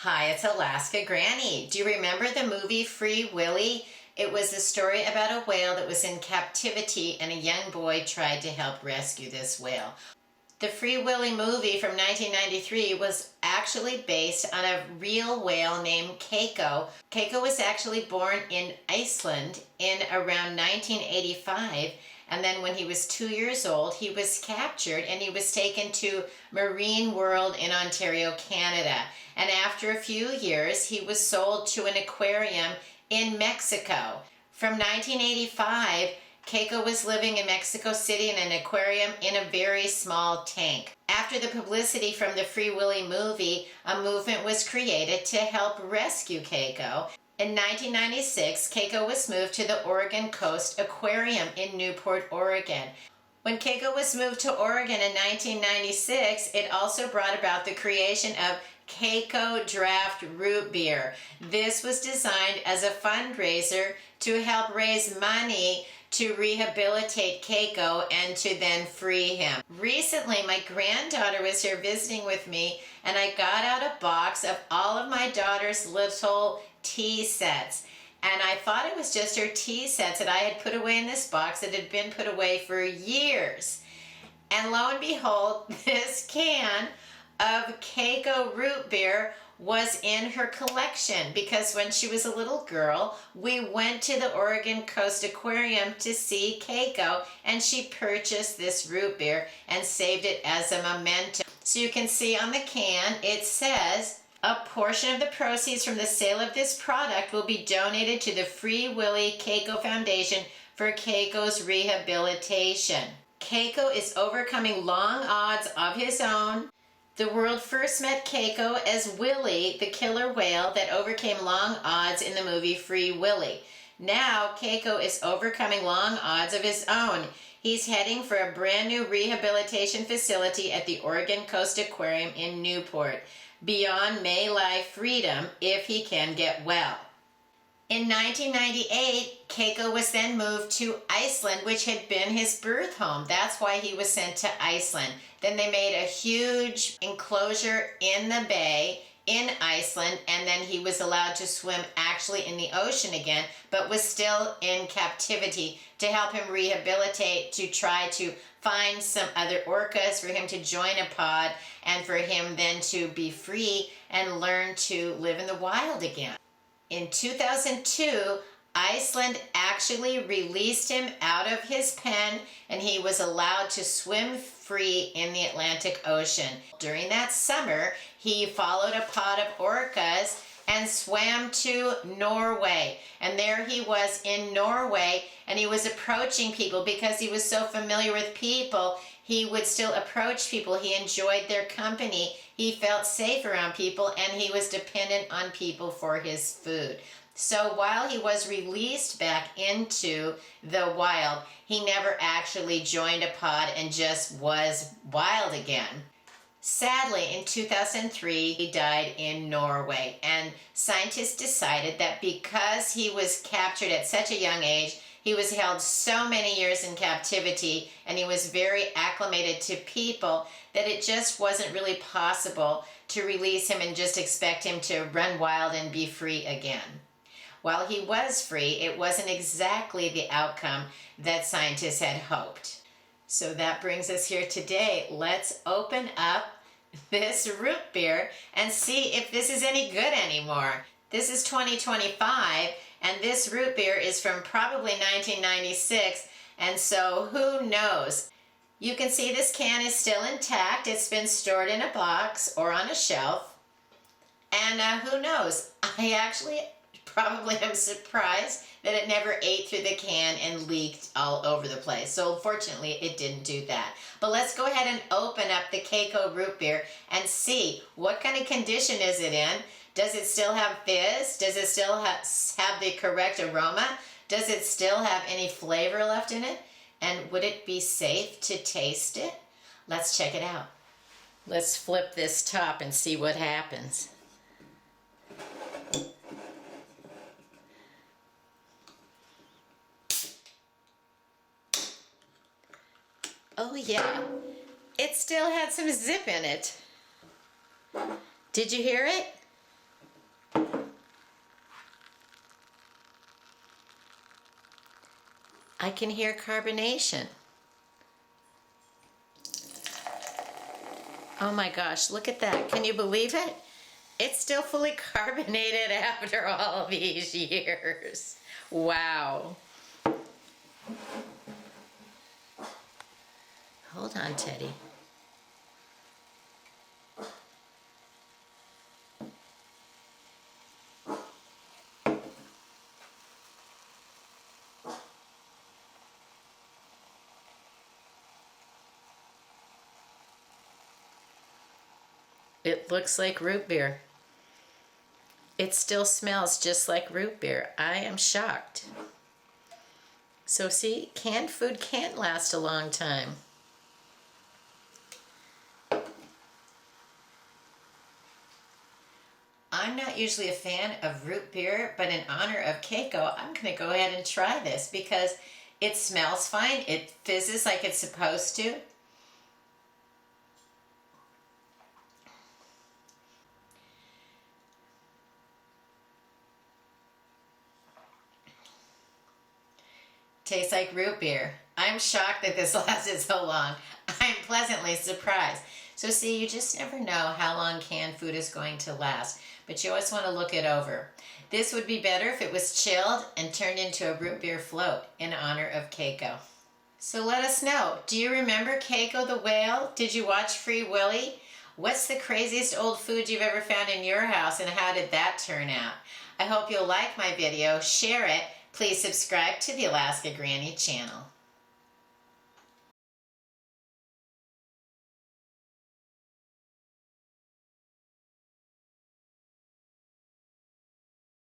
Hi, it's Alaska Granny. Do you remember the movie Free Willy? It was a story about a whale that was in captivity and a young boy tried to help rescue this whale. The Free Willy movie from 1993 was actually based on a real whale named Keiko. Keiko was actually born in Iceland in around 1985, and then when he was 2 years old, he was captured and he was taken to Marine World in Ontario, Canada. And after a few years, he was sold to an aquarium in Mexico. From 1985, Keiko was living in Mexico City in an aquarium in a very small tank. After the publicity from the Free Willy movie, a movement was created to help rescue Keiko. In 1996, Keiko was moved to the Oregon Coast Aquarium in Newport, Oregon. When Keiko was moved to Oregon in 1996, it also brought about the creation of Keiko Draft Root Beer. This was designed as a fundraiser to help raise money to rehabilitate Keiko and to then free him. Recently, my granddaughter was here visiting with me, and I got out a box of all of my daughter's little tea sets. And I thought it was just her tea sets that I had put away in this box that had been put away for years. And lo and behold, this can of Keiko root beer was in her collection, because when she was a little girl, we went to the Oregon Coast Aquarium to see Keiko, and she purchased this root beer and saved it as a memento. So you can see on the can, it says, a portion of the proceeds from the sale of this product will be donated to the Free Willy Keiko Foundation for Keiko's rehabilitation. Keiko is overcoming long odds of his own. The world first met Keiko as Willy, the killer whale that overcame long odds in the movie Free Willy. Now, Keiko is overcoming long odds of his own. He's heading for a brand new rehabilitation facility at the Oregon Coast Aquarium in Newport. Beyond may lie freedom if he can get well. In 1998, Keiko was then moved to Iceland, which had been his birth home. That's why he was sent to Iceland. Then they made a huge enclosure in the bay in Iceland, and then he was allowed to swim actually in the ocean again, but was still in captivity to help him rehabilitate, to try to find some other orcas for him to join a pod, and for him then to be free and learn to live in the wild again. In 2002, Iceland actually released him out of his pen, and he was allowed to swim free in the Atlantic Ocean. During that summer, he followed a pod of orcas and swam to Norway. And there he was in Norway, and he was approaching people because he was so familiar with people. He would still approach people. He enjoyed their company. He felt safe around people, and he was dependent on people for his food. So while he was released back into the wild, he never actually joined a pod and just was wild again. Sadly, in 2003, he died in Norway, and scientists decided that because he was captured at such a young age, he was held so many years in captivity, and he was very acclimated to people, that it just wasn't really possible to release him and just expect him to run wild and be free again. While he was free, it wasn't exactly the outcome that scientists had hoped. So that brings us here today. Let's open up this root beer and see if this is any good anymore. This is 2025, and this root beer is from probably 1996, and so who knows? You can see this can is still intact. It's been stored in a box or on a shelf, and who knows? I actually probably am surprised that it never ate through the can and leaked all over the place. So fortunately, it didn't do that. But let's go ahead and open up the Keiko root beer and see what kind of condition is it in. Does it still have fizz? Does it still have the correct aroma? Does it still have any flavor left in it? And would it be safe to taste it? Let's check it out. Let's flip this top and see what happens. Oh yeah, it still had some zip in it. Did you hear it? I can hear carbonation. Oh my gosh, look at that. Can you believe it? It's still fully carbonated after all these years. Wow. Hold on, Teddy. It looks like root beer. It still smells just like root beer. I am shocked. So see, canned food can't last a long time. I'm not usually a fan of root beer, but in honor of Keiko, I'm going to go ahead and try this because it smells fine. It fizzes like it's supposed to. Tastes like root beer. I'm shocked that this lasted so long. I'm pleasantly surprised. So see, you just never know how long canned food is going to last, but you always want to look it over. This would be better if it was chilled and turned into a root beer float in honor of Keiko. So let us know, do you remember Keiko the whale? Did you watch Free Willy? What's the craziest old food you've ever found in your house and how did that turn out? I hope you'll like my video, share it. Please subscribe to the Alaska Granny channel.